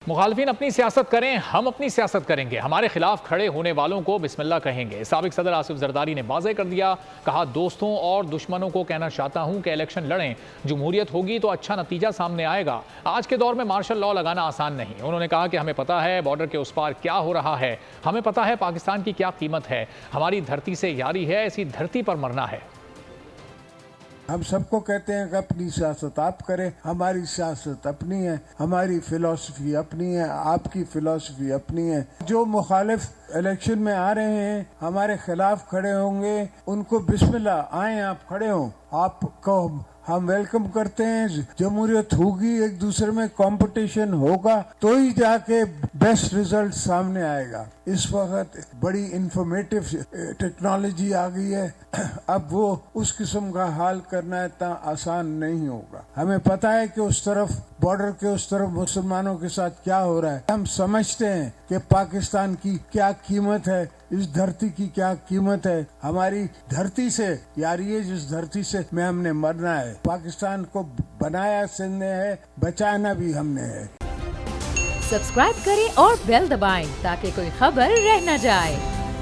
مخالفین اپنی سیاست کریں، ہم اپنی سیاست کریں گے، ہمارے خلاف کھڑے ہونے والوں کو بسم اللہ کہیں گے۔ سابق صدر آصف زرداری نے واضح کر دیا، کہا دوستوں اور دشمنوں کو کہنا چاہتا ہوں کہ الیکشن لڑیں، جمہوریت ہوگی تو اچھا نتیجہ سامنے آئے گا۔ آج کے دور میں مارشل لاء لگانا آسان نہیں۔ انہوں نے کہا کہ ہمیں پتہ ہے بارڈر کے اس پار کیا ہو رہا ہے، ہمیں پتہ ہے پاکستان کی کیا قیمت ہے، ہماری دھرتی سے یاری ہے، اسی دھرتی پر مرنا ہے۔ ہم سب کو کہتے ہیں کہ اپنی سیاست آپ کریں، ہماری سیاست اپنی ہے، ہماری فلسفی اپنی ہے، آپ کی فلسفی اپنی ہے۔ جو مخالف الیکشن میں آ رہے ہیں، ہمارے خلاف کھڑے ہوں گے، ان کو بسم اللہ، آئیں آپ کھڑے ہوں، آپ کو ہم ویلکم کرتے ہیں۔ جمہوریت ہوگی، ایک دوسرے میں کمپٹیشن ہوگا تو ہی جا کے بیسٹ رزلٹ سامنے آئے گا۔ اس وقت بڑی انفارمیٹو ٹیکنالوجی آ گئی ہے، اب وہ اس قسم کا حال کرنا اتنا آسان نہیں ہوگا۔ ہمیں پتہ ہے کہ اس طرف بارڈر کے اس طرف مسلمانوں کے ساتھ کیا ہو رہا ہے۔ ہم سمجھتے ہیں کہ پاکستان کی کیا قیمت ہے، اس دھرتی کی کیا قیمت ہے، ہماری دھرتی سے یاری ہے، جس دھرتی سے میں ہم نے مرنا ہے۔ پاکستان کو بنایا سندھ نے ہے، بچانا بھی ہم نے ہے۔ سبسکرائب کریں اور بیل دبائیں تاکہ کوئی خبر رہ نہ جائے۔